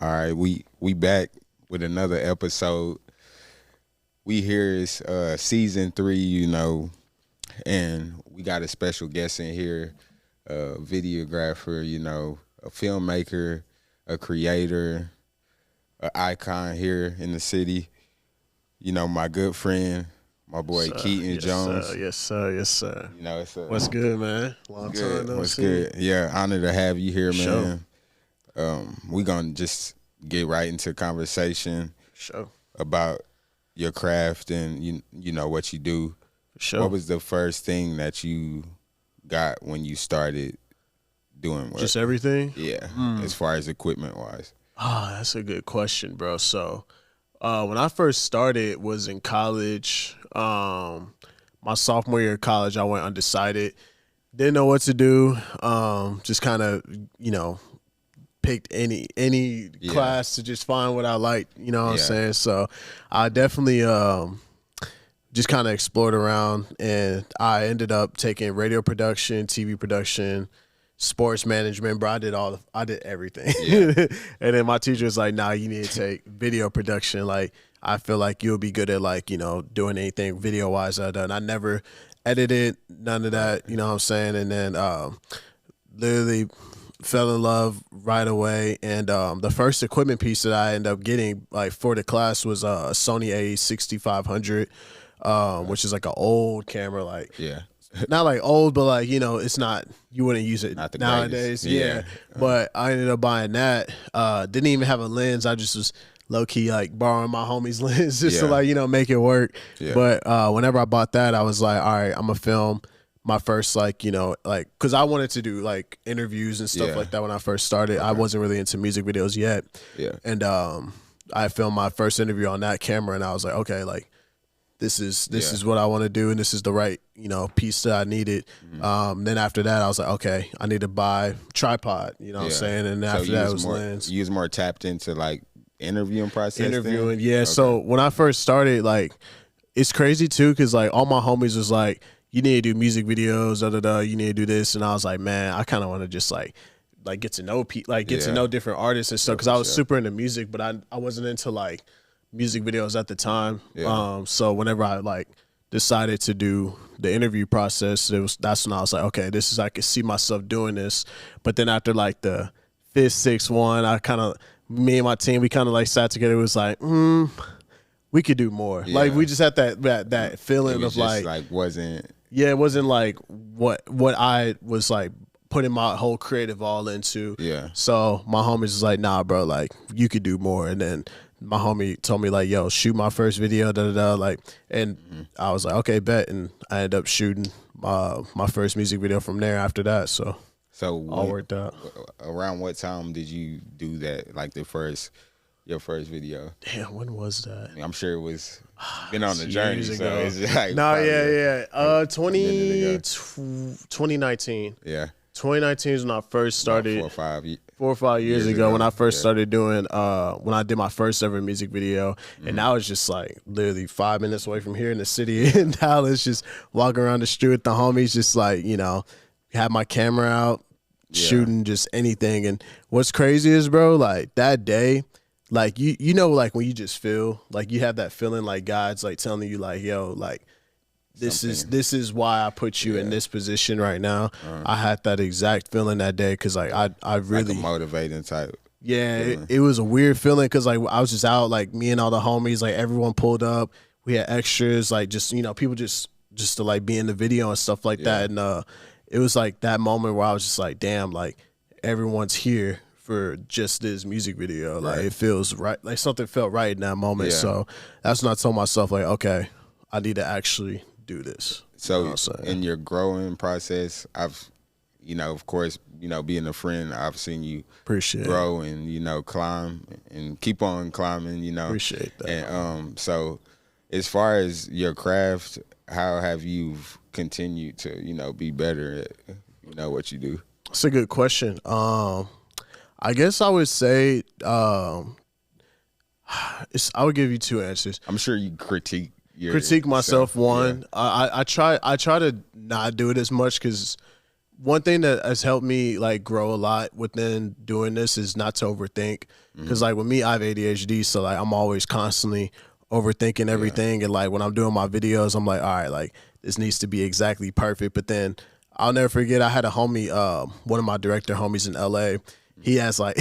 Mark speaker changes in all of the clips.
Speaker 1: All right, we back with another episode. We here is season 3, and we got a special guest in here, a videographer, a filmmaker, a creator, an icon here in the city. My good friend, my boy Keaton Jones.
Speaker 2: Sir. Yes, sir. Yes, sir.
Speaker 1: It's
Speaker 2: What's good, man? Long time no
Speaker 1: What's
Speaker 2: see.
Speaker 1: good? Yeah, honor to have you here, man.
Speaker 2: Sure.
Speaker 1: We gonna just get right into conversation.
Speaker 2: Sure.
Speaker 1: About your craft and you know what you do.
Speaker 2: Sure.
Speaker 1: What was the first thing that you got when you started doing work?
Speaker 2: Just everything?
Speaker 1: Yeah, as far as equipment wise.
Speaker 2: That's a good question, bro. So when I first started was in college. My sophomore year of college, I went undecided. Didn't know what to do. Just kind of, picked any class to just find what I liked, you know what I'm saying? So I definitely just kind of explored around, and I ended up taking radio production, TV production, sports management, bro. I did everything. Yeah. And then my teacher was like, nah, you need to take video production. Like, I feel like you'll be good at doing anything video wise. And I never edited, none of that, you know what I'm saying? And then literally fell in love right away. And the first equipment piece that I ended up getting for the class was a Sony A6500, which is like an old camera, not like old, but it's not, you wouldn't use it nowadays. Yeah. But I ended up buying that. Didn't even have a lens. I just was low key borrowing my homie's lens just to make it work. Yeah. But whenever I bought that, I was like, all right, I'm gonna film my first because I wanted to do interviews and stuff like that when I first started. Okay. I wasn't really into music videos yet. Yeah. And I filmed my first interview on that camera, and I was like, okay, this is what I want to do, and this is the right piece that I needed. Mm-hmm. Then after that, I was like, okay, I need to buy tripod. You know what I'm saying? And after that, it was lens.
Speaker 1: You was more tapped into interviewing process.
Speaker 2: Interviewing, yeah. Okay. So when I first started, it's crazy too, because all my homies was like, you need to do music videos, you need to do this, and I was like, man, I kind of want to just get to know people, get to know different artists and stuff, because I was super into music, but I wasn't into music videos at the time. Yeah. So whenever I decided to do the interview process, that's when I was like, okay, I could see myself doing this. But then after the 5th, 6th one, me and my team, we kind of sat together. It was like, we could do more. Yeah. We just had that feeling of
Speaker 1: wasn't.
Speaker 2: Yeah, it wasn't what I was putting my whole creative all into. Yeah. So my homies was like, nah, bro, you could do more. And then my homie told me yo, shoot my first video, and I was like, okay, bet. And I ended up shooting my first music video from there after that. So all worked out.
Speaker 1: Around what time did you do that? Your first video?
Speaker 2: Damn, when was that?
Speaker 1: I'm sure it was been on the journey. So it's
Speaker 2: 2019.
Speaker 1: Yeah.
Speaker 2: 2019 is when I first started.
Speaker 1: 4
Speaker 2: or 5 years ago when I first started doing when I did my first ever music video. And that was just literally 5 minutes away from here in the city in Dallas, just walking around the street with the homies, just had my camera out, shooting just anything. And what's crazy is, bro, that day, when you just feel you have that feeling God's telling you yo, this is why I put you in this position right now. I had that exact feeling that day, because I really
Speaker 1: a motivating type.
Speaker 2: Yeah, it was a weird feeling, because I was just out, me and all the homies, everyone pulled up. We had extras, just people just to be in the video and stuff like that. And it was that moment where I was just damn, everyone's here for just this music video. It feels right, something felt right in that moment. Yeah. So that's when I told myself okay, I need to actually do this.
Speaker 1: So in your growing process, I've, of course, being a friend, I've seen you grow and, climb and keep on climbing,
Speaker 2: Appreciate that.
Speaker 1: And so as far as your craft, how have you continued to, be better at, what you do?
Speaker 2: That's a good question. I guess I would say I would give you two answers.
Speaker 1: I'm sure you critique
Speaker 2: myself. One, I try to not do it as much, because one thing that has helped me like grow a lot within doing this is not to overthink. Because like with me, I have ADHD, so like I'm always constantly overthinking everything. And like when I'm doing my videos, I'm like, all right, like this needs to be exactly perfect. But then I'll never forget, I had a homie, one of my director homies in LA. He has like,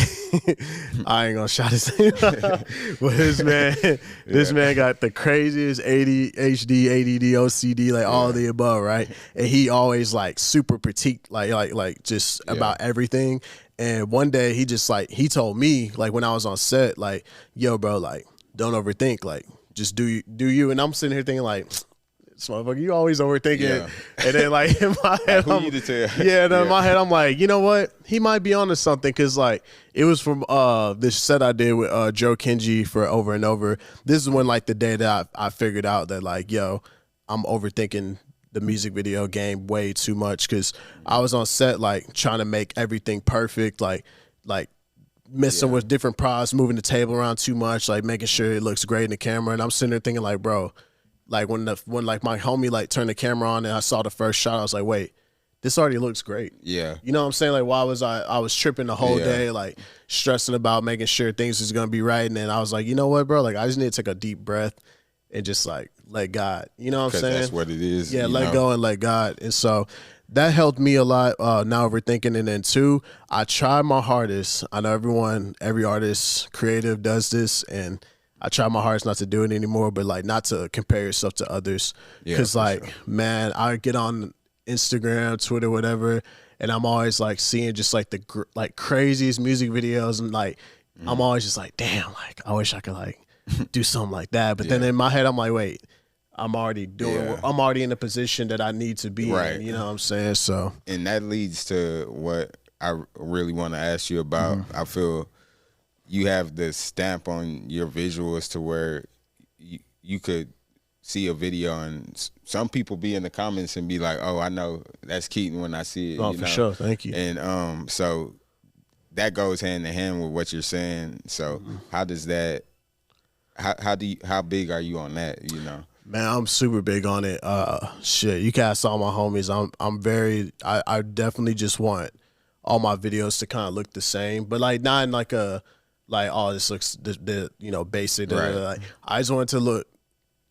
Speaker 2: I ain't gonna shout his name, but this man got the craziest ADHD, ADD, OCD, like all of the above, right? And he always like super critique, like just about everything. And one day he told me like when I was on set, like, yo, bro, like don't overthink, like just do you. And I'm sitting here thinking like, this motherfucker, you always overthinking it. And then like in my head, in my head, I'm like, you know what? He might be onto something, because like it was from this set I did with Joe Kenji for Over and Over. This is when like the day that I figured out that like, yo, I'm overthinking the music video game way too much, because I was on set like trying to make everything perfect, like messing with different props, moving the table around too much, like making sure it looks great in the camera. And I'm sitting there thinking like, bro, like when like my homie like turned the camera on and I saw the first shot, I was like, wait, this already looks great. Yeah. You know what I'm saying? Like, why was I was tripping the whole day, like stressing about making sure things was going to be right. And then I was like, you know what, bro? Like, I just need to take a deep breath and just like let God, you know what I'm saying?
Speaker 1: That's what it is.
Speaker 2: Yeah. Let go and let God. And so that helped me a lot, now overthinking. And then two, I tried my hardest. I know every artist, creative does this, and I try my hardest not to do it anymore, but like not to compare yourself to others. Because man, I get on Instagram, Twitter, whatever, and I'm always like seeing just like the like craziest music videos, and like I'm always just like, damn, like I wish I could like do something like that. But then in my head, I'm like, wait, I'm already I'm already in a position that I need to be in. You know what I'm saying? So,
Speaker 1: and that leads to what I really want to ask you about. I feel you have the stamp on your visuals to where you could see a video and some people be in the comments and be like, oh, I know that's Keaton when I see it.
Speaker 2: Oh, for sure. Thank you.
Speaker 1: And so that goes hand in hand with what you're saying. So how does that, how big are you on that, you know?
Speaker 2: Man, I'm super big on it. Shit, you can ask all my homies. I definitely just want all my videos to kind of look the same, but like not in like a, like, oh, this looks, you know, basic. Like, I just want it to look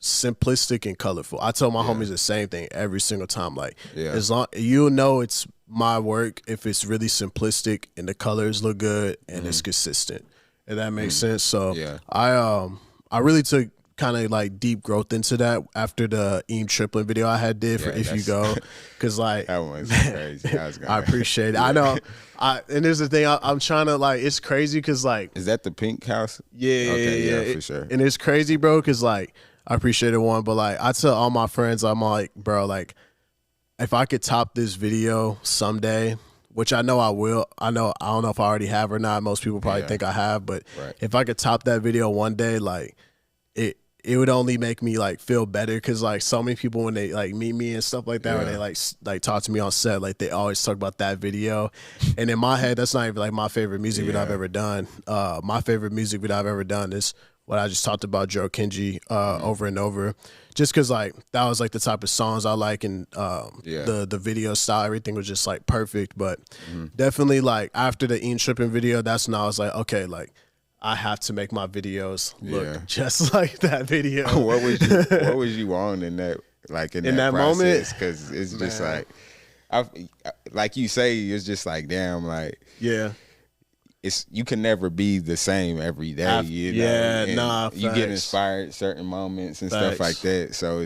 Speaker 2: simplistic and colorful. I tell my homies the same thing every single time. Like, as long you'll know it's my work if it's really simplistic and the colors look good and it's consistent. If that makes sense. So I really took kind of like deep growth into that after the Eam Triplin video I had did for If You Go, because like
Speaker 1: that one's crazy.
Speaker 2: I appreciate it. I know. And there's the thing, I'm trying to like, it's crazy because like,
Speaker 1: is that the pink house?
Speaker 2: Yeah,
Speaker 1: for sure.
Speaker 2: And it's crazy, bro, because like I appreciate it, one, but like I tell all my friends, I'm like, bro, like if I could top this video someday, which I know I will. I don't know if I already have or not. Most people probably think I have, but if I could top that video one day, like it would only make me like feel better, because like so many people when they like meet me and stuff like that, when they like talk to me on set, like they always talk about that video. And in my head, that's not even like my favorite music video I've ever done. My favorite music video I've ever done is what I just talked about, Joe Kenji, Over and Over, just because like that was like the type of songs I like, and the video style, everything was just like perfect. But definitely like after the Ian Trippin video, that's when I was like, okay, like I have to make my videos look just like that video.
Speaker 1: What was you on in that, like in that moment? Because it's just like, like you say, it's just like, damn, like it's, you can never be the same every day. You know? You get inspired certain moments and stuff like that. So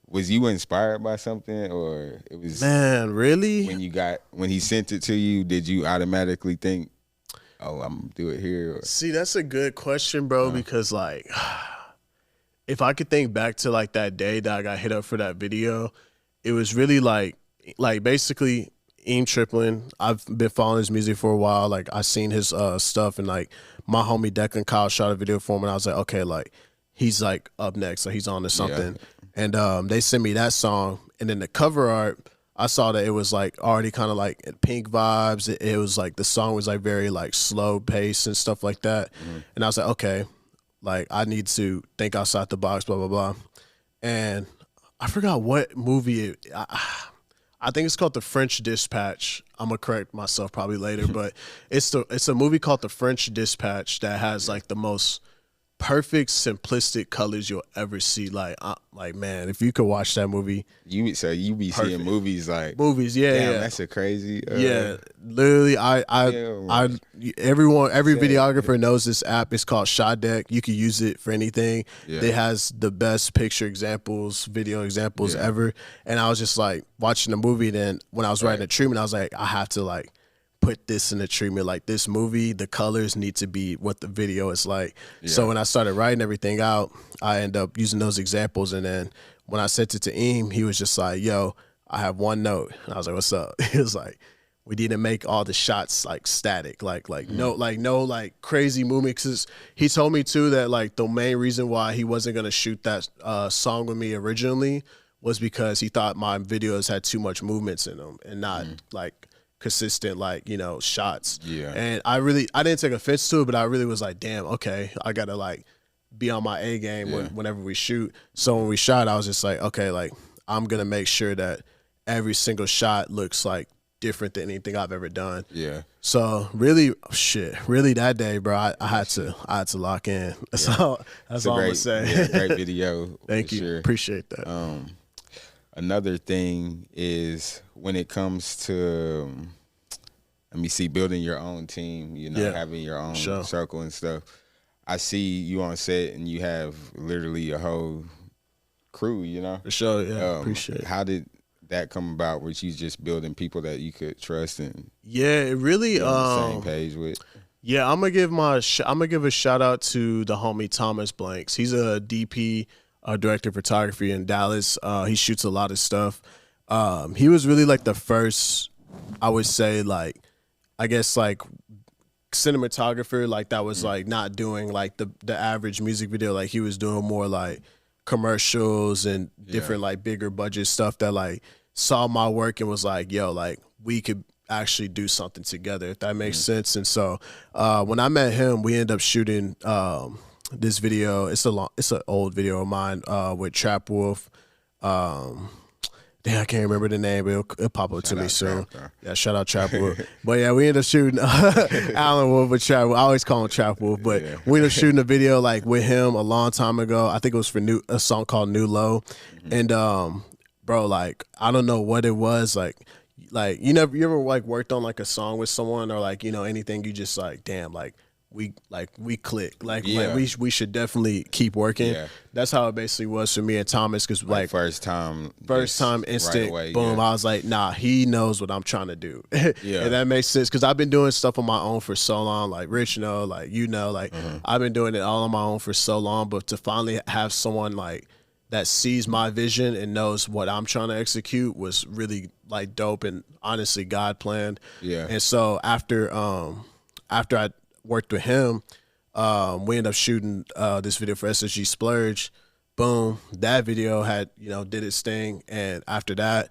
Speaker 1: was you inspired by something, or it was,
Speaker 2: man, really
Speaker 1: when he sent it to you, did you automatically think, oh, I'm gonna do it here? Or?
Speaker 2: See, that's a good question, bro, because like if I could think back to like that day that I got hit up for that video, it was really like basically Eam Triplin. I've been following his music for a while. Like I seen his stuff, and like my homie Declan Kyle shot a video for him, and I was like, okay, like he's like up next, so he's on to something. And they sent me that song, and then the cover art, I saw that it was like already kind of like Pink vibes. It was like the song was like very like slow pace and stuff like that. And I was like, okay, like I need to think outside the box, blah, blah, blah. And I forgot what movie I I think it's called The French Dispatch. I'm gonna correct myself probably later, but it's a movie called The French Dispatch that has like the most perfect simplistic colors you'll ever see. Like man, if you could watch that movie,
Speaker 1: you be seeing movies like
Speaker 2: movies,
Speaker 1: damn, that's a crazy
Speaker 2: literally every videographer knows this app. It's called Shot Deck. You can use it for anything. It has the best picture examples, video examples ever. And I was just like watching the movie, then when I was writing the treatment, I was like, I have to like put this in the treatment. Like this movie, the colors need to be what the video is like. So when I started writing everything out, I ended up using those examples. And then when I sent it to Eam, he was just like, yo, I have one note. And I was like, what's up? He was like, we need to make all the shots like static, no crazy movement. Cause he told me too that like the main reason why he wasn't gonna shoot that song with me originally was because he thought my videos had too much movements in them and not like consistent, like, you know, shots. And I didn't take offense to it, but I really was like, damn, okay, I gotta like be on my A game whenever we shoot. So when we shot, I was just like, okay, like I'm gonna make sure that every single shot looks like different than anything I've ever done. So really that day, bro, I had to lock in. That's all I'm gonna say.
Speaker 1: Great video.
Speaker 2: Thank you.
Speaker 1: Sure.
Speaker 2: Appreciate that.
Speaker 1: Another thing is when it comes to, building your own team, you know, having your own circle and stuff. I see you on set and you have literally a whole crew, you know?
Speaker 2: For sure, appreciate it.
Speaker 1: How did that come about? Was you just building people that you could trust and
Speaker 2: it really
Speaker 1: on the same page with?
Speaker 2: Yeah, I'm gonna give a shout out to the homie Thomas Blanks. He's a DP, director of photography in Dallas. He shoots a lot of stuff. He was really like the first, I would say, like, I guess like cinematographer like that was like not doing like the average music video. Like he was doing more like commercials and different like bigger budget stuff that like saw my work and was like, yo, like we could actually do something together, if that makes sense. And so when I met him, we ended up shooting this video. It's an old video of mine with Trap Wolf. I can't remember the name, but it'll pop up to me soon. Shout out Trap Wolf. But yeah, we ended up shooting Alan Wolf with Trap Wolf. I always call him Trap Wolf, but we ended up shooting a video like with him a long time ago. I think it was for a song called New Low. And bro, like I don't know what it was, like you ever like worked on like a song with someone or like, you know, anything, you just like, damn, like we click, like we should definitely keep working. That's how it basically was for me and Thomas, because like
Speaker 1: first time
Speaker 2: instant,
Speaker 1: right away,
Speaker 2: boom. I was like, nah, he knows what I'm trying to do. And that makes sense, because I've been doing stuff on my own for so long. Like Rich like I've been doing it all on my own for so long, but to finally have someone like that sees my vision and knows what I'm trying to execute was really like dope, and honestly God planned. And so after I worked with him, we ended up shooting this video for SSG Splurge. Boom, that video had, you know, did its thing. And after that,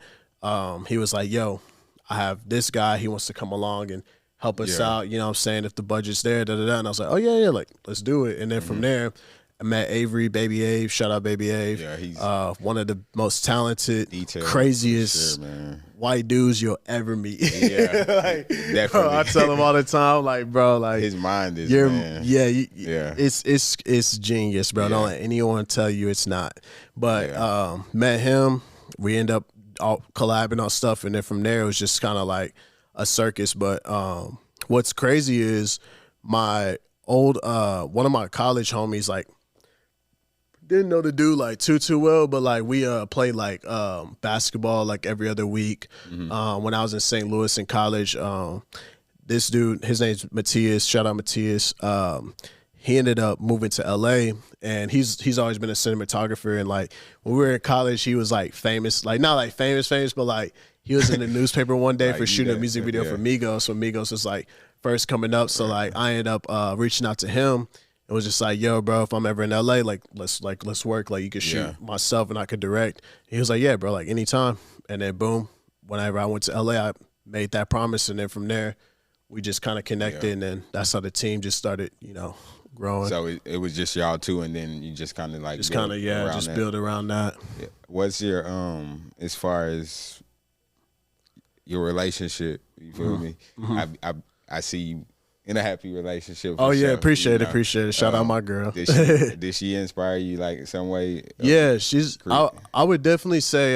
Speaker 2: he was like, yo, I have this guy, he wants to come along and help us out, you know what I'm saying, if the budget's there, and I was like, oh yeah, like let's do it. And then from there, I met Avery, Baby Ave, shout out Baby Ave. He's one of the most talented, craziest white dudes you'll ever meet. Like, definitely. Bro, I tell him all the time, like, bro, like
Speaker 1: his mind is,
Speaker 2: it's genius, bro. Don't let anyone tell you it's not. But met him, we end up all collabing on stuff, and then from there it was just kind of like a circus. But what's crazy is my old one of my college homies, like, didn't know the dude like too well, but like we played like basketball like every other week. When I was in St. Louis in college, this dude, his name's Matthias, shout out Matthias. He ended up moving to LA, and he's always been a cinematographer. And like when we were in college, he was like famous, like not like famous, but like he was in the newspaper one day for shooting a music video for Migos. So Migos was like first coming up. So like I ended up reaching out to him. It was just like, yo, bro, if I'm ever in LA, let's work. Like you could shoot myself and I could direct. He was like, yeah, bro, like anytime. And then boom, whenever I went to LA, I made that promise, and then from there, we just kind of connected, and then that's how the team just started, you know, growing.
Speaker 1: So it was just y'all two, and then you just kind of like
Speaker 2: build around that.
Speaker 1: What's your as far as your relationship. You feel me? I see you in a happy relationship.
Speaker 2: Oh
Speaker 1: for
Speaker 2: yeah,
Speaker 1: sure,
Speaker 2: appreciate
Speaker 1: you know?
Speaker 2: it. Shout out my girl.
Speaker 1: Did she inspire you like some way?
Speaker 2: Yeah, I would definitely say,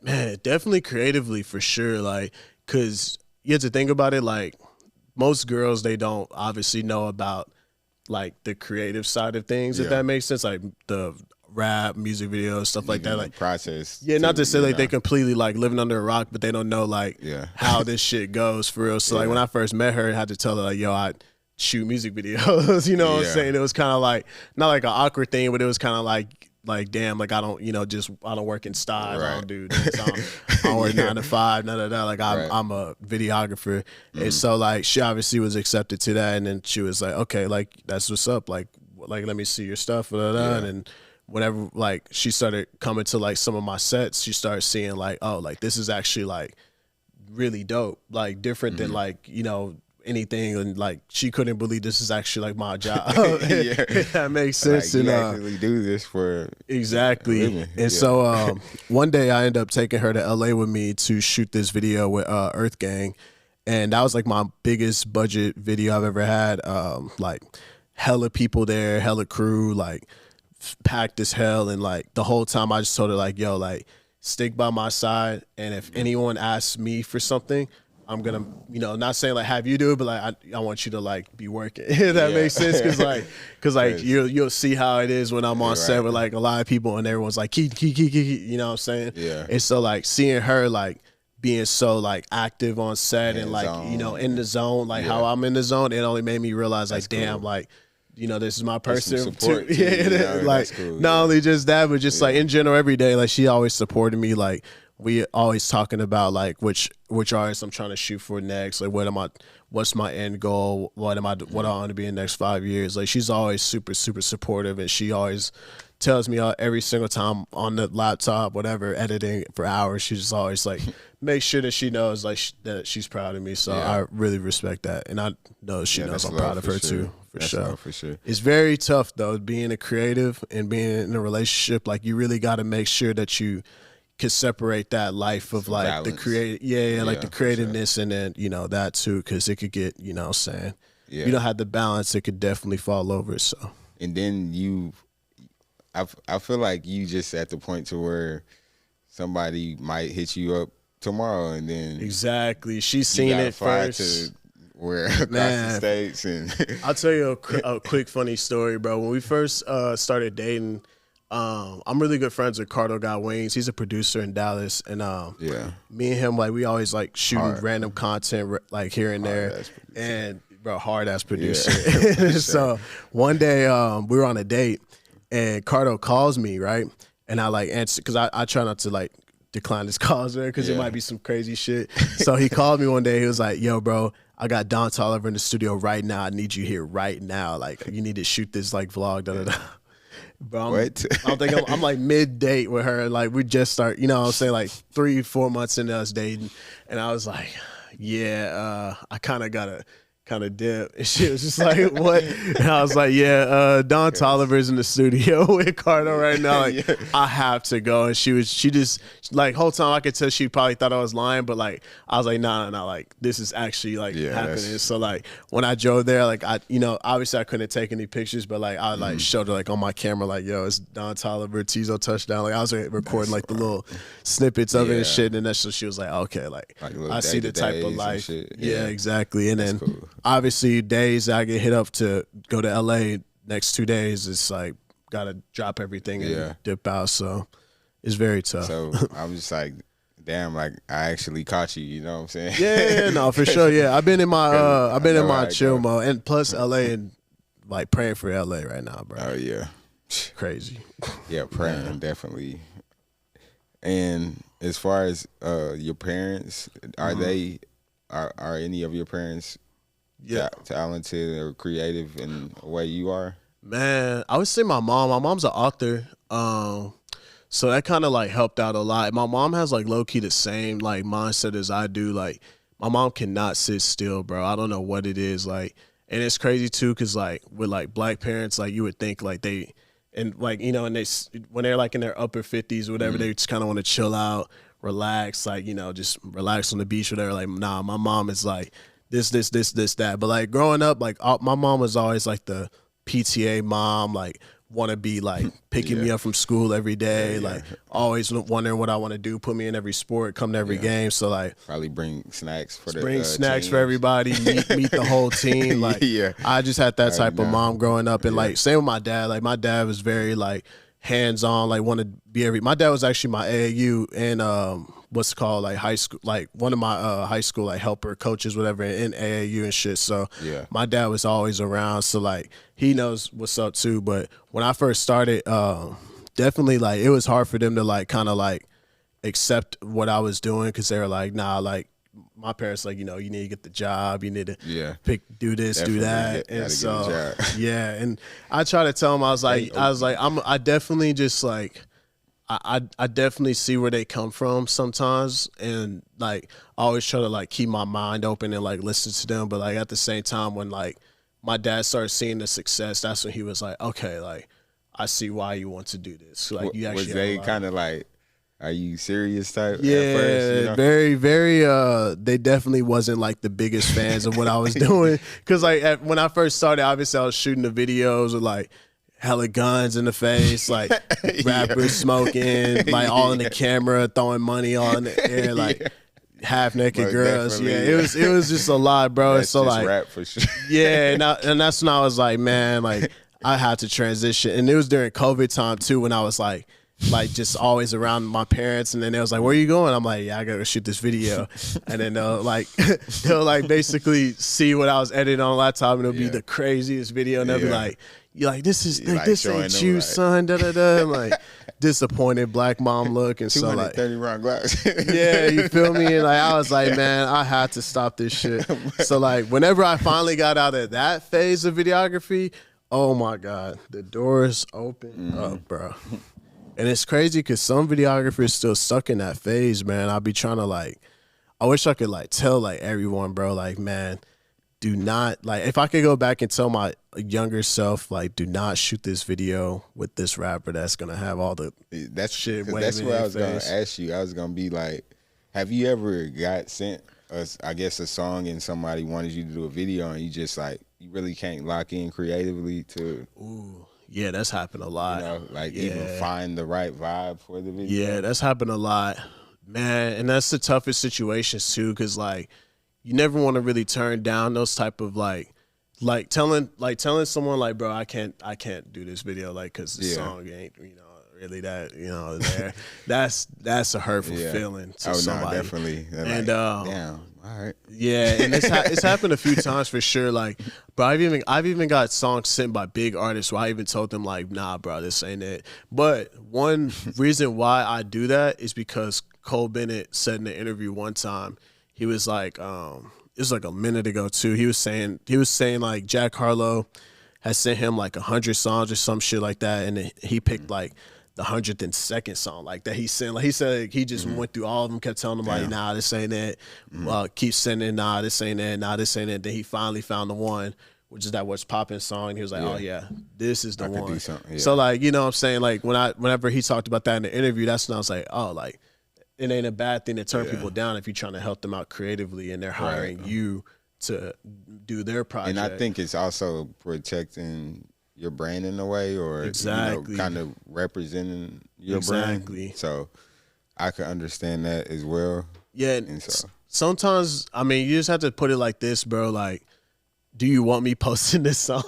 Speaker 2: man, definitely creatively for sure. Like, cause you have to think about it. Like, most girls, they don't obviously know about like the creative side of things. If
Speaker 1: Yeah.
Speaker 2: that makes sense, like the rap, music videos, stuff like that.
Speaker 1: Even
Speaker 2: Like,
Speaker 1: the process.
Speaker 2: yeah, not to say like
Speaker 1: know?
Speaker 2: they completely like living under a rock, but they don't know like
Speaker 1: Yeah.
Speaker 2: how this shit goes for real. So like
Speaker 1: Yeah.
Speaker 2: when I first met her, I had to tell her like, yo, I shoot music videos. You know what I'm
Speaker 1: Yeah.
Speaker 2: saying? It was kind of like not like an awkward thing, but it was kind of like damn, like I don't, I don't work in styles. I don't do this. I don't work 9 to 5, none of that. Like I'm a videographer. And so like she obviously was accepted to that, and then she was like, okay, like that's what's up. Like let me see your stuff. And whenever like she started coming to like some of my sets, she started seeing like, oh, like this is actually like really dope, like different than like, anything, and like she couldn't believe this is actually like my job. If that makes sense.
Speaker 1: Like,
Speaker 2: and
Speaker 1: you actually do this for
Speaker 2: exactly.
Speaker 1: living.
Speaker 2: And so one day I ended up taking her to LA with me to shoot this video with Earth Gang, and that was like my biggest budget video I've ever had. Like hella people there, hella crew, like packed as hell, and like the whole time I just told her like, yo, like stick by my side, and if anyone asks me for something, I'm gonna, not saying like have you do it, but like I want you to like be working. If that makes sense, because like you'll see how it is when I'm on set with like a lot of people and everyone's like key, you know what I'm saying?
Speaker 1: Yeah.
Speaker 2: And so like seeing her like being so like active on set and like in the zone, like how I'm in the zone, it only made me realize like damn, like this is my person too. Yeah, like cool, not only just that, but just like in general every day, like she always supported me. Like we always talking about like which artists I'm trying to shoot for next, like what's my end goal, what I want to be in the next 5 years. Like she's always super supportive, and she always tells me every single time on the laptop, whatever, editing for hours, she's just always like make sure that she knows like that she's proud of me. So I really respect that, and I know she knows I'm proud of her too. For sure. It's very tough though, being a creative and being in a relationship. Like you really got to make sure that you can separate that life of like balance. The create, like the creativeness, and then that too, because it could get saying you don't have the balance, it could definitely fall over. So
Speaker 1: and then I feel like you just at the point to where somebody might hit you up tomorrow, and then
Speaker 2: exactly she's seen it first.
Speaker 1: To where across the states, and
Speaker 2: I'll tell you a quick funny story, bro. When we first started dating, I'm really good friends with Cardo Got Wings. He's a producer in Dallas, and me and him, like we always like shooting random content like here and there, and bro, hard ass producer. So one day we were on a date, and Cardo calls me, right, and I like answer because I try not to like decline his calls there because it might be some crazy shit. So he called me one day. He was like, yo, bro, I got Don Toliver in the studio right now. I need you here right now. Like you need to shoot this like vlog. Da da da. Bro, I'm like mid date with her. Like we just start, what I'm saying, like 3-4 months into us dating, and I was like, I kind of dip. And she was just like, what? And I was like, Don Toliver's in the studio with Cardo right now. Like, I have to go. And she just, like, whole time I could tell she probably thought I was lying, but like, I was like, no, like, this is actually like happening. So like, when I drove there, like, I, obviously I couldn't take any pictures, but like, I like showed her like on my camera, like, yo, it's Don Toliver, Tizo touchdown. Like, I was recording like the little snippets of it and shit. And that's so she was like, okay, like I see the type of life. Yeah, exactly. And then obviously days I get hit up to go to LA next 2 days, it's like gotta drop everything and dip out. So it's very tough.
Speaker 1: So I'm just like, damn, like I actually caught you, you know what I'm saying?
Speaker 2: Yeah, no, for sure. Yeah. I've been in my chill mode, and plus LA, and like praying for LA right now, bro.
Speaker 1: Oh yeah.
Speaker 2: Crazy.
Speaker 1: Yeah, praying definitely. And as far as your parents, are they are any of your parents talented or creative in the way you are?
Speaker 2: Man, I would say my mom. My mom's an author, so that kind of like helped out a lot. My mom has like low key the same like mindset as I do. Like my mom cannot sit still, bro. I don't know what it is, like, and it's crazy too, cause like with like black parents, like you would think like they and like and they when they're like in their upper 50s or whatever, they just kind of want to chill out, relax, like, just relax on the beach or whatever. Like, nah, my mom is like this, that. But like growing up, like my mom was always like the PTA mom, like want to be like picking me up from school every day, like always wondering what I want to do, put me in every sport, come to every game. So like
Speaker 1: probably bring snacks for
Speaker 2: snacks for everybody, meet the whole team. Like I just had that type of mom growing up, and like same with my dad. Like my dad was very like hands on, like wanted to be my dad was actually my AAU and what's it called, like high school, like one of my high school like helper coaches, whatever, in AAU and shit. So my dad was always around, so like he knows what's up too. But when I first started, definitely like it was hard for them to like kind of like accept what I was doing, because they were like, nah, like my parents like, you need to get the job, you need to do this, do that. And so and I try to tell them, I was like I definitely just like I definitely see where they come from sometimes, and like I always try to like keep my mind open and like listen to them. But like at the same time, when like my dad started seeing the success, that's when he was like, okay, like I see why you want to do this. Like you actually
Speaker 1: was they kind of like, are you serious type?
Speaker 2: Yeah,
Speaker 1: at first,
Speaker 2: very, very. They definitely wasn't like the biggest fans of what I was doing, because like when I first started, obviously I was shooting the videos with like hella guns in the face, like rappers smoking, like all in the camera, throwing money all in the air, like half naked girls. It was just a lot, bro.
Speaker 1: That's
Speaker 2: so
Speaker 1: just
Speaker 2: like
Speaker 1: rap for sure.
Speaker 2: and that's when I was like, man, like I had to transition, and it was during COVID time too, when I was like just always around my parents, and then they was like, where are you going? I'm like, yeah, I gotta shoot this video. And then they'll like basically see what I was editing on a laptop, and it'll be the craziest video, and they'll be like, you like, this is like, this ain't you, son, da da da. I'm like disappointed black mom look, and so like
Speaker 1: 230 round glass.
Speaker 2: you feel me? And like I was like, man, I had to stop this shit. So like whenever I finally got out of that phase of videography, oh my God, the doors open up, bro. And it's crazy because some videographers still stuck in that phase, man. I'll be trying to like, I wish I could like tell like everyone, bro, like, man, do not, like, if I could go back and tell my younger self, like, do not shoot this video with this rapper that's gonna have all the shit.
Speaker 1: That's what I was gonna ask you. I was gonna be like, have you ever got sent a song and somebody wanted you to do a video and you just like, you really can't lock in creatively to?
Speaker 2: Ooh. Yeah, that's happened a lot.
Speaker 1: Even find the right vibe for the video. Yeah,
Speaker 2: that's happened a lot, man. And that's the toughest situations too, because like you never want to really turn down those type of like telling someone like, bro, I can't do this video, like, because the song ain't really that there. That's a hurtful feeling to somebody.
Speaker 1: No, definitely.
Speaker 2: And
Speaker 1: damn. All right.
Speaker 2: Yeah, and it's happened a few times for sure. Like, but I've even got songs sent by big artists where I even told them like, nah, bro, this ain't it. But one reason why I do that is because Cole Bennett said in an interview one time, he was like, it was like a minute ago too. He was saying like Jack Harlow has sent him like 100 songs or some shit like that, and he picked like the 102nd song like that he sent. Like he said, he just went through all of them, kept telling them like, nah, this ain't it. Keep sending, nah, this ain't it. Nah, this ain't it. Then he finally found the one, which is that What's Poppin' song. And he was like, oh yeah, this is the one. So like, you know what I'm saying? Like whenever he talked about that in the interview, that's when I was like, oh, like it ain't a bad thing to turn people down if you're trying to help them out creatively and they're hiring you to do their project.
Speaker 1: And I think it's also protecting your brand in a way, or kind of representing your brand. So I could understand that as well.
Speaker 2: Yeah, and so sometimes, I mean, you just have to put it like this, bro. Like, do you want me posting this song,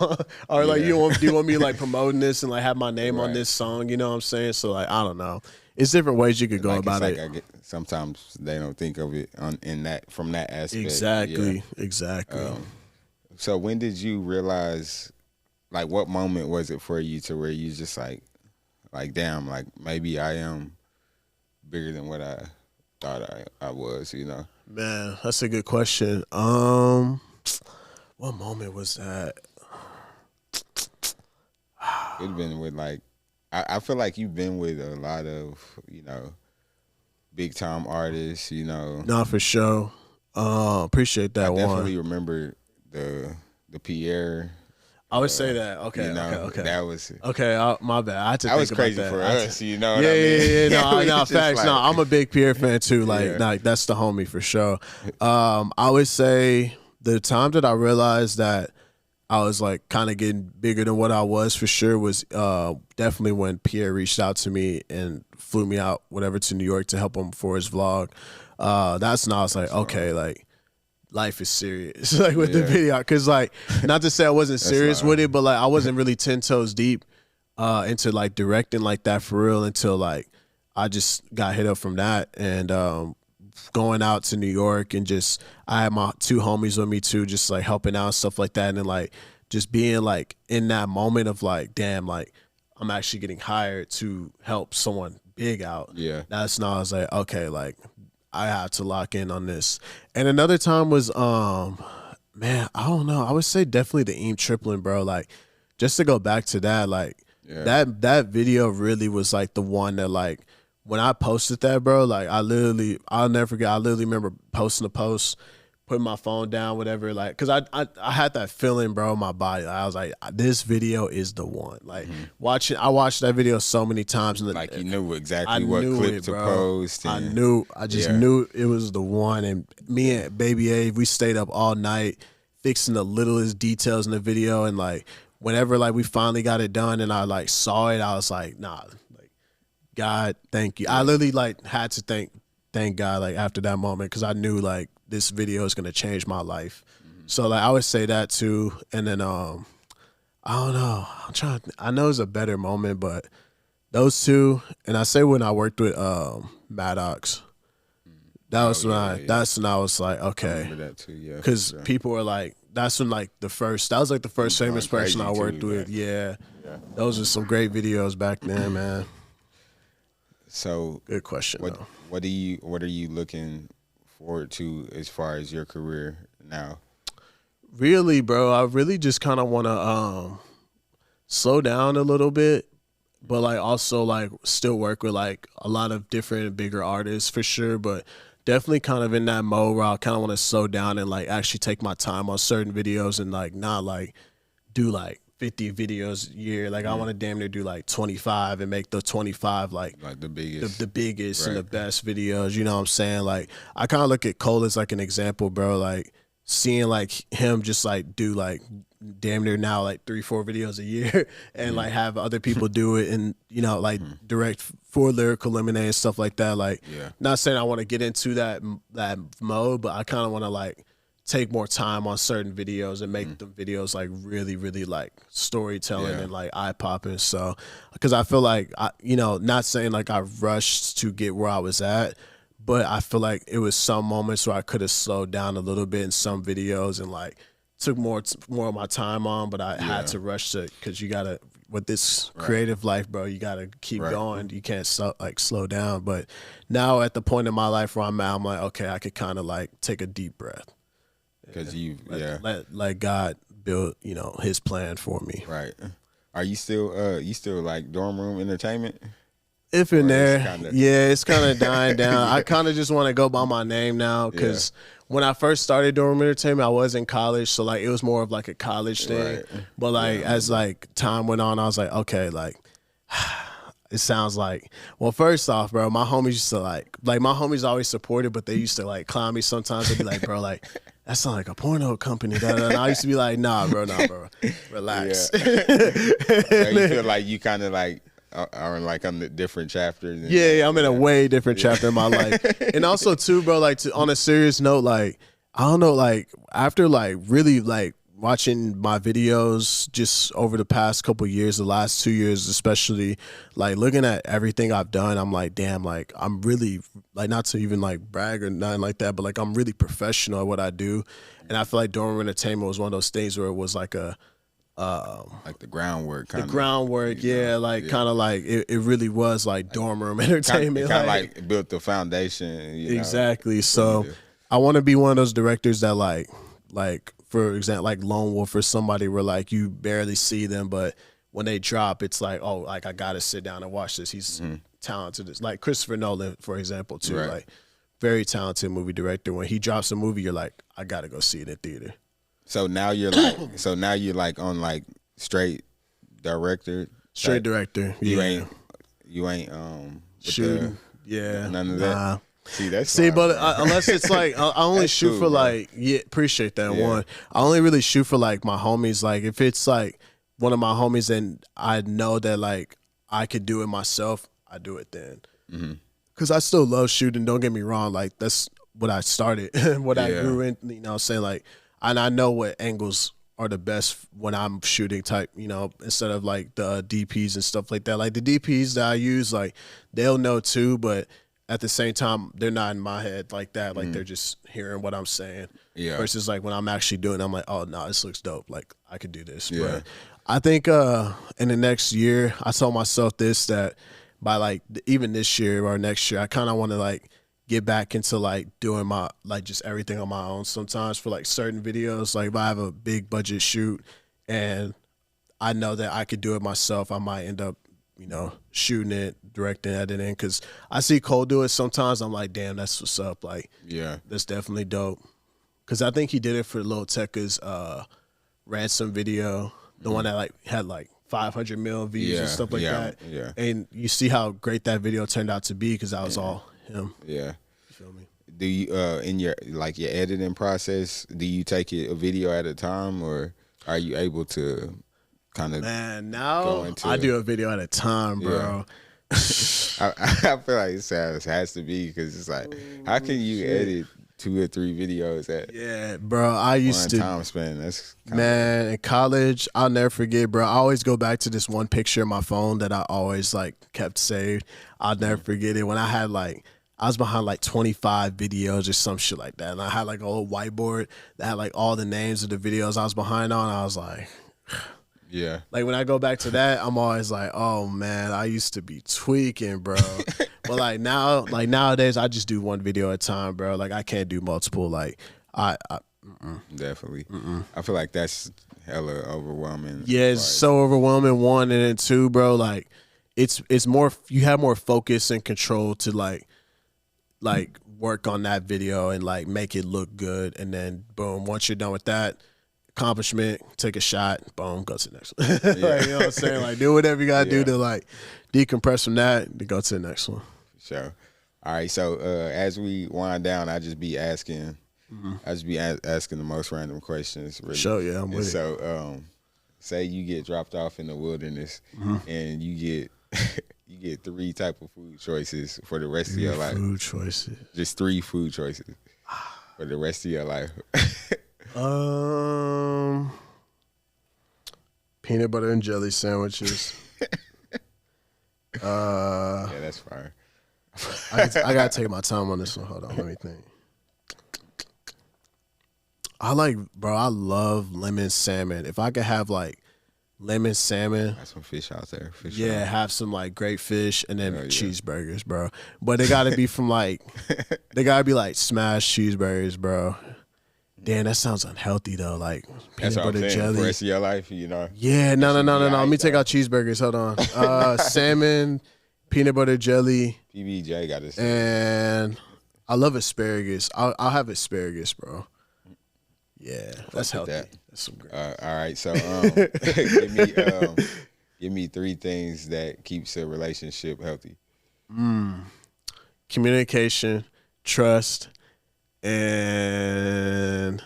Speaker 2: or like do you want me like promoting this and like have my name on this song? You know what I'm saying? So like, I don't know. It's different ways you could go about it.
Speaker 1: Sometimes they don't think of it from that aspect.
Speaker 2: Exactly.
Speaker 1: So when did you realize? Like, what moment was it for you to where you just like damn, like maybe I am bigger than what I thought I was,
Speaker 2: Man, that's a good question. What moment was that?
Speaker 1: It'd been with like, I feel like you've been with a lot of, big time artists,
Speaker 2: Nah, for sure. Appreciate that.
Speaker 1: I definitely remember the Pierre.
Speaker 2: I would say that. Okay,
Speaker 1: you know,
Speaker 2: okay.
Speaker 1: that was
Speaker 2: my bad. I had to
Speaker 1: that
Speaker 2: think
Speaker 1: was
Speaker 2: about
Speaker 1: crazy
Speaker 2: that.
Speaker 1: for us. You know what
Speaker 2: yeah,
Speaker 1: I mean?
Speaker 2: No, facts.
Speaker 1: Like,
Speaker 2: No, I'm a big Pierre fan too. Like that's the homie for sure. I would say the time that I realized that I was like kind of getting bigger than what I was for sure was definitely when Pierre reached out to me and flew me out whatever to New York to help him for his vlog. That's when I was like, okay, like life is serious, like with the video, because like not to say I wasn't serious with it, but like I wasn't really 10 toes deep into like directing like that for real until like I just got hit up from that and going out to New York and just I had my two homies with me too, just like helping out and stuff like that, and then like just being like in that moment of like, damn, like I'm actually getting hired to help someone big out.
Speaker 1: Yeah,
Speaker 2: that's when I was like, okay, like I have to lock in on this. And another time was man, I don't know. I would say definitely the Eam Triplin, bro. Like just to go back to that, like that video really was like the one that like when I posted that, bro, like I'll never forget. I literally remember posting a post, putting my phone down, whatever, like, cause I had that feeling, bro, in my body. I was like, this video is the one. Like I watched that video so many times, and
Speaker 1: like you knew exactly what clip to post. And,
Speaker 2: I just knew it was the one. And me and Baby A, we stayed up all night fixing the littlest details in the video, and like whenever like we finally got it done, and I like saw it, I was like, nah, like God, thank you. I literally like had to thank God like after that moment, because I knew like this video is gonna change my life. So like I would say that too. And then I don't know. I know it's a better moment, but those two, and I say when I worked with Maddox, that's when I was like, okay.
Speaker 1: I remember that too, yeah.
Speaker 2: Because people were like, that was like the first famous person I worked with. Yeah. Those are some great videos back then, man.
Speaker 1: So
Speaker 2: good question.
Speaker 1: What are you looking forward to as far as your career now?
Speaker 2: Really, bro, I really just kind of want to slow down a little bit, but like also like still work with like a lot of different bigger artists for sure, but definitely kind of in that mode where I kind of want to slow down and like actually take my time on certain videos and like not like do like 50 videos a year. Like I want to damn near do like 25 and make the 25 like
Speaker 1: the biggest,
Speaker 2: the biggest and the best videos. You know what I'm saying? Like I kind of look at Cole as like an example, bro. Like seeing like him just like do like damn near now like 3-4 videos a year and like have other people do it and you know like direct for Lyrical Lemonade and stuff like that. Like not saying I want to get into that mode, but I kind of want to like take more time on certain videos and make the videos like really, really like storytelling and like eye popping. So, because I feel like not saying like I rushed to get where I was at, but I feel like it was some moments where I could have slowed down a little bit in some videos and like took more of my time on, but I had to rush to, because you gotta with this creative life, bro, you gotta keep going. You can't slow down. But now at the point in my life where I'm at, I'm like, okay, I could kind of like take a deep breath.
Speaker 1: Because
Speaker 2: let God build, His plan for me.
Speaker 1: Right. Are you still like dorm room entertainment?
Speaker 2: If in there, it's kind of dying down. I kind of just want to go by my name now, because when I first started dorm room entertainment, I was in college, so like it was more of like a college thing. But like as like time went on, I was like, okay, like it sounds like, well, first off, bro, my homies used to like my homies always supported, but they used to like clown me sometimes. They'd be like, bro, like that sounds like a porno company. And I used to be like, nah, bro, relax.
Speaker 1: So you feel like you kind of like are like on the different chapters.
Speaker 2: I'm in a way different chapter in my life. And also too, bro, like on a serious note, like I don't know, like after like really like watching my videos just over the past couple years, the last 2 years especially, like looking at everything I've done, I'm like, damn, like I'm really like, not to even like brag or nothing like that, but like I'm really professional at what I do. And I feel like dorm room entertainment was one of those things where it was like a
Speaker 1: like the groundwork kind of.
Speaker 2: Kind of like it really was like dorm room entertainment.
Speaker 1: Kind of like built the foundation.
Speaker 2: Exactly. So I want to be one of those directors that like for example, like Lone Wolf or somebody where like you barely see them, but when they drop, it's like, oh, like I gotta sit down and watch this. He's talented. It's like Christopher Nolan, for example, too. Like very talented movie director. When he drops a movie, you're like, I gotta go see it in theater.
Speaker 1: So now you're like, on like straight director.
Speaker 2: Straight director. Yeah.
Speaker 1: You ain't with
Speaker 2: Shooting.
Speaker 1: none of that. See, that's
Speaker 2: See,
Speaker 1: fine,
Speaker 2: but
Speaker 1: bro.
Speaker 2: unless it's like I only
Speaker 1: That's
Speaker 2: shoot
Speaker 1: cool,
Speaker 2: for
Speaker 1: bro.
Speaker 2: like appreciate that
Speaker 1: Yeah.
Speaker 2: one. I only really shoot for like my homies. Like if it's like one of my homies and I know that like I could do it myself, I do it then.
Speaker 1: Mm-hmm.
Speaker 2: Cause I still love shooting. Don't get me wrong. Like that's what I started, what I
Speaker 1: Yeah.
Speaker 2: grew in. You know, what I'm saying like, and I know what angles are the best when I'm shooting type. You know, instead of like the DPs and stuff like that. Like the DPs that I use, like they'll know too, but at the same time, they're not in my head like that. Like they're just hearing what I'm saying.
Speaker 1: Yeah.
Speaker 2: Versus like when I'm actually doing it, I'm like, oh no, this looks dope. Like I could do this.
Speaker 1: Yeah.
Speaker 2: But I think in the next year, I told myself this, that by like even this year or next year, I kind of want to like get back into like doing my like just everything on my own sometimes for like certain videos. Like if I have a big budget shoot and I know that I could do it myself, I might end up, you know, shooting it, directing, editing. Because I see Cole do it sometimes. I'm like, damn, that's what's up. Like,
Speaker 1: Yeah.
Speaker 2: that's definitely dope. Because I think he did it for Lil Tecca's ransom video, the one that like had like 500 mil views and stuff like that.
Speaker 1: Yeah.
Speaker 2: And you see how great that video turned out to be because that was all him.
Speaker 1: Yeah.
Speaker 2: You feel me?
Speaker 1: Do you in your like your editing process, do you take it a video at a time, or are you able to kind of
Speaker 2: Man, now I do a video at a time, bro.
Speaker 1: I feel like it has to be, because it's like, how can you edit 2 or 3 videos at
Speaker 2: Yeah, bro. I used
Speaker 1: one
Speaker 2: to
Speaker 1: time span? That's
Speaker 2: Man, in college, I'll never forget, bro. I always go back to this one picture of my phone that I always like kept saved. I'll never forget it. When I had like, I was behind like 25 videos or some shit like that. And I had like a little whiteboard that had like all the names of the videos I was behind on. I was like,
Speaker 1: yeah.
Speaker 2: like when I go back to that, I'm always like, oh man, I used to be tweaking, bro. But like now, like nowadays, I just do one video at a time, bro. Like I can't do multiple. Like I
Speaker 1: Definitely. I feel like that's hella overwhelming.
Speaker 2: Yeah, it's so overwhelming. One, and then two, bro. Like, it's more. You have more focus and control to like work on that video and like make it look good. And then boom, once you're done with that accomplishment, take a shot. Boom, go to the next one. Like, you know what I'm saying? Like, do whatever you gotta do to like decompress from that to go to the next one.
Speaker 1: Sure. All right. So as we wind down, I just be asking. I just be asking the most random questions. Really.
Speaker 2: Sure, yeah, I'm with it.
Speaker 1: So, say you get dropped off in the wilderness, and you get you get 3 type of food choices for the rest of your life.
Speaker 2: Food choices.
Speaker 1: Just 3 food choices for the rest of your life.
Speaker 2: Peanut butter and jelly sandwiches.
Speaker 1: Yeah, that's fine.
Speaker 2: I gotta take my time on this one. Hold on, let me think. I love lemon salmon. If I could have like lemon salmon,
Speaker 1: Got some fish out there. For
Speaker 2: yeah,
Speaker 1: sure.
Speaker 2: have some like great fish and then
Speaker 1: Yeah.
Speaker 2: cheeseburgers, bro. But they gotta be from like, they gotta be like smashed cheeseburgers, bro. Damn, that sounds unhealthy though. Like
Speaker 1: That's
Speaker 2: peanut
Speaker 1: what I'm
Speaker 2: butter
Speaker 1: saying. For the
Speaker 2: jelly.
Speaker 1: rest of your life, you know.
Speaker 2: Yeah, no.
Speaker 1: should be
Speaker 2: Let me
Speaker 1: aight,
Speaker 2: take
Speaker 1: though.
Speaker 2: out cheeseburgers. Hold on. Salmon, peanut butter jelly,
Speaker 1: PBJ got this.
Speaker 2: and I love asparagus. I'll have asparagus, bro. Yeah, that's
Speaker 1: with
Speaker 2: healthy.
Speaker 1: that.
Speaker 2: That's some great.
Speaker 1: All right, so give me 3 things that keeps a relationship healthy.
Speaker 2: Communication, trust, and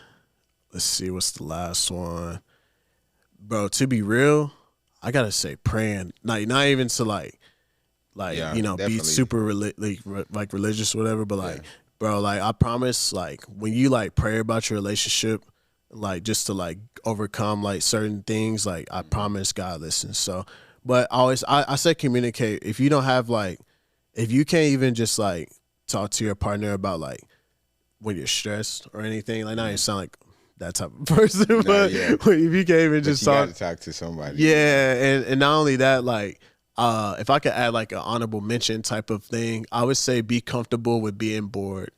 Speaker 2: let's see, what's the last one? Bro, to be real, I gotta say praying. Not even to like
Speaker 1: Yeah,
Speaker 2: be
Speaker 1: definitely.
Speaker 2: super like religious or whatever, but like bro, like I promise, like when you like pray about your relationship, like just to like overcome like certain things, like I promise God listens. So, but I say communicate. If you don't have like, if you can't even just like talk to your partner about like when you're stressed or anything, like not even sound like that type of person, but
Speaker 1: yeah.
Speaker 2: if you can't even
Speaker 1: But
Speaker 2: just
Speaker 1: you
Speaker 2: talk,
Speaker 1: got to talk to somebody.
Speaker 2: yeah, and not only that, like if I could add like an honorable mention type of thing, I would say be comfortable with being bored.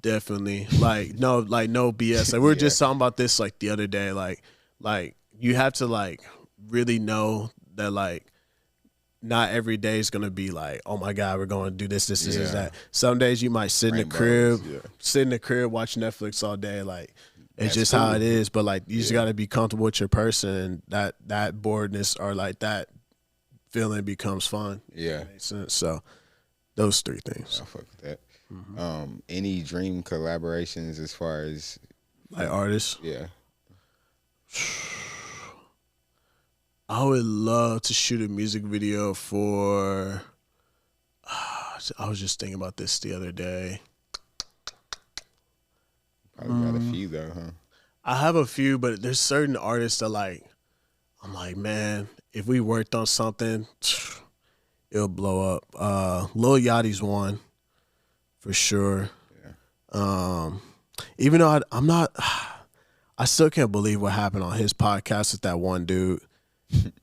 Speaker 2: Definitely. Like no BS. Like we were just talking about this like the other day. Like you have to like really know that like not every day is gonna be like, oh my God, we're gonna do this,
Speaker 1: Yeah.
Speaker 2: that. Some days you might sit in the
Speaker 1: Rainbows,
Speaker 2: crib,
Speaker 1: yeah.
Speaker 2: sit in the crib, watch Netflix all day, like It's
Speaker 1: That's
Speaker 2: just
Speaker 1: cool.
Speaker 2: how it is. But like you just
Speaker 1: Yeah.
Speaker 2: gotta be comfortable with your person, and that boredness or like that feeling becomes fun.
Speaker 1: Yeah.
Speaker 2: Makes sense. So those three things.
Speaker 1: I fuck with that. Any dream collaborations as far as
Speaker 2: Like artists.
Speaker 1: yeah.
Speaker 2: I would love to shoot a music video for. I was just thinking about this the other day.
Speaker 1: Probably got a few though, huh?
Speaker 2: I have a few, but there's certain artists that like. I'm like, man, if we worked on something, it'll blow up. Lil Yachty's one, for sure.
Speaker 1: Yeah.
Speaker 2: Even though I'm not, I still can't believe what happened on his podcast with that one dude,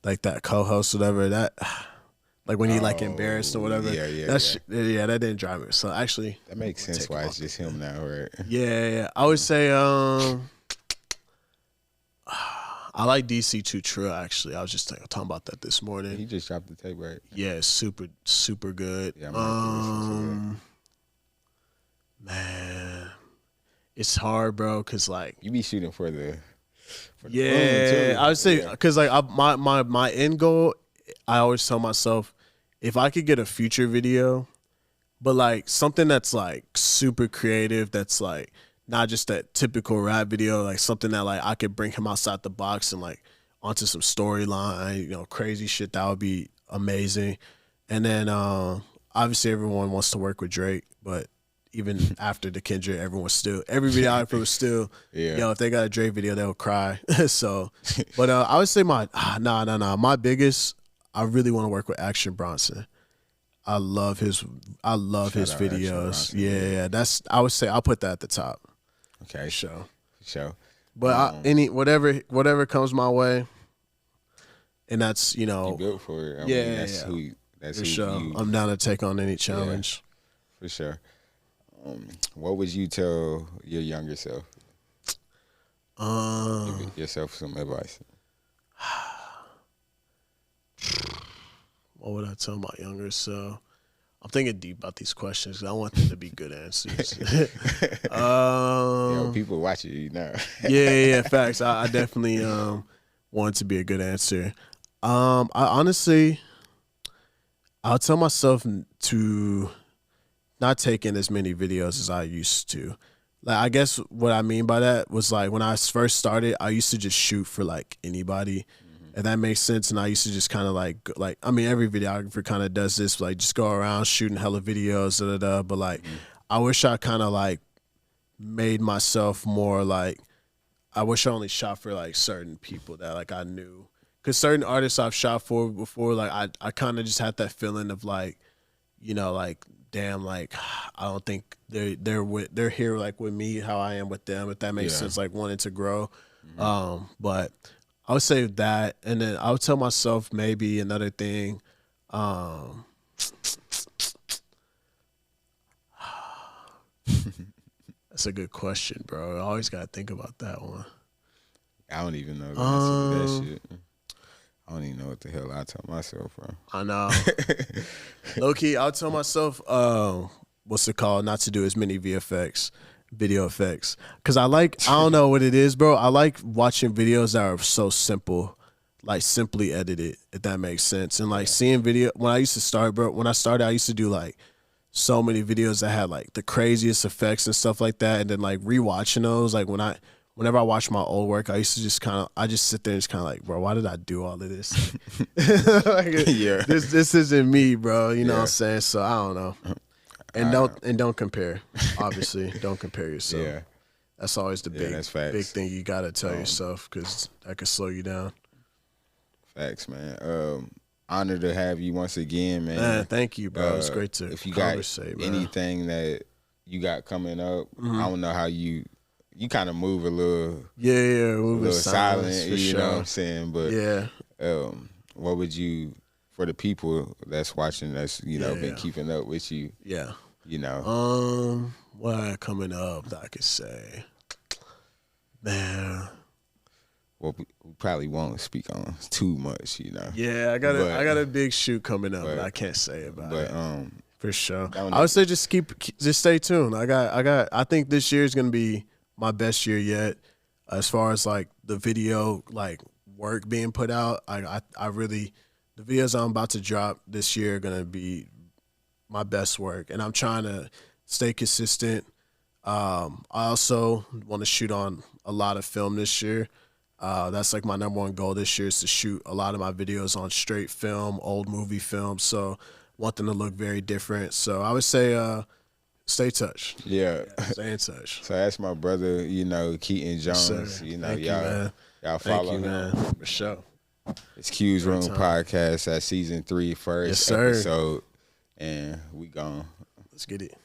Speaker 2: like that co-host, whatever. That, like when he like embarrassed or whatever.
Speaker 1: Yeah.
Speaker 2: That didn't drive me. So actually,
Speaker 1: That makes sense why it's just him now, right?
Speaker 2: yeah. I would say, I like DC2 Trill. Actually, I was just talking about that this morning.
Speaker 1: He just dropped the tape, right?
Speaker 2: Yeah, it's super good.
Speaker 1: Yeah, I'm gonna have to listen
Speaker 2: Man, it's hard, bro. Cause like,
Speaker 1: You be shooting for the room,
Speaker 2: yeah,
Speaker 1: too.
Speaker 2: I would say,
Speaker 1: Yeah.
Speaker 2: cause like my end goal, I always tell myself, if I could get a future video, but like something that's like super creative, that's like not just that typical rap video, like something that like I could bring him outside the box and like onto some storyline, crazy shit, that would be amazing. And then obviously everyone wants to work with Drake, but even after the Kendrick, every video I put was still,
Speaker 1: Yeah.
Speaker 2: if they got a Drake video, they'll cry. So, but I would say my biggest, I really want to work with Action Bronson. I love his
Speaker 1: Shout out Action
Speaker 2: videos.
Speaker 1: Bronson,
Speaker 2: Yeah, I would say I'll put that at the top.
Speaker 1: Okay.
Speaker 2: So,
Speaker 1: Show.
Speaker 2: but whatever comes my way, and that's
Speaker 1: You built for it. I
Speaker 2: Yeah,
Speaker 1: mean, that's
Speaker 2: yeah.
Speaker 1: who that's
Speaker 2: for
Speaker 1: who
Speaker 2: sure.
Speaker 1: you
Speaker 2: I'm down to take on any challenge.
Speaker 1: for sure. What would you tell your younger self? Give yourself some advice.
Speaker 2: What would I tell my younger self? I'm thinking deep about these questions 'cause I want them to be good answers.
Speaker 1: People watching you now.
Speaker 2: Yeah, facts. I definitely want it to be a good answer. I honestly, I'll tell myself to not take in as many videos as I used to. Like, I guess what I mean by that was like when I first started, I used to just shoot for like anybody. And that makes sense. And I used to just kind of like, I mean, every videographer kind of does this, like just go around shooting hella videos, But like, I wish I kind of like made myself more like, I wish I only shot for like certain people that like I knew. Cause certain artists I've shot for before, like I kind of just had that feeling of like, like, damn, like I don't think they're here like with me, how I am with them, if that makes sense, like wanting to grow. But I would say that, and then I would tell myself maybe another thing. That's a good question, bro. I always gotta think about that one.
Speaker 1: I don't even know the answer to that shit. I don't even know what the hell I tell myself, bro.
Speaker 2: I know. Low key, I'll tell myself, what's it called? Not to do as many video effects. Cause I don't know what it is, bro. I like watching videos that are so simple, like simply edited, if that makes sense. And like seeing when I used to start, bro, I used to do like so many videos that had like the craziest effects and stuff like that. And then like rewatching those, like whenever I watch my old work, I used to just I just sit there and just kind of like, bro, why did I do all of this?
Speaker 1: Yeah.
Speaker 2: This isn't me, bro. You know what I'm saying? So I don't know. And don't compare. Obviously, don't compare yourself.
Speaker 1: Yeah.
Speaker 2: That's always the
Speaker 1: that's facts.
Speaker 2: big thing you gotta tell yourself, because that could slow you down.
Speaker 1: Facts, man. Honor to have you once again, man.
Speaker 2: Man, thank you, bro. It's great to
Speaker 1: if you got
Speaker 2: man.
Speaker 1: anything that you got coming up, I don't know how you kind of move a little
Speaker 2: moving
Speaker 1: silent,
Speaker 2: for
Speaker 1: you
Speaker 2: sure.
Speaker 1: know what I'm saying? But what would you, for the people that's watching, that's been keeping up with you?
Speaker 2: Yeah.
Speaker 1: What
Speaker 2: I got coming up that I could say? Man.
Speaker 1: Well, we probably won't speak on too much,
Speaker 2: Yeah, I got a big shoot coming up, but I can't say about it. For sure. I would say just stay tuned. I think this year is gonna be my best year yet. As far as like the video like work being put out, I really the videos I'm about to drop this year are gonna be my best work, and I'm trying to stay consistent. I also want to shoot on a lot of film this year. That's like my number one goal this year is to shoot a lot of my videos on straight film, old movie film. So want them to look very different. So I would say stay touched.
Speaker 1: Yeah.
Speaker 2: Stay in touch.
Speaker 1: So that's my brother, Keaton Jones.
Speaker 2: Sir.
Speaker 1: You know,
Speaker 2: Thank you,
Speaker 1: y'all
Speaker 2: man.
Speaker 1: y'all
Speaker 2: Thank
Speaker 1: follow
Speaker 2: you,
Speaker 1: him.
Speaker 2: man. For sure.
Speaker 1: It's Q's Room
Speaker 2: time.
Speaker 1: Podcast at season 3, first
Speaker 2: Yes, sir.
Speaker 1: episode. And we gone.
Speaker 2: Let's get it.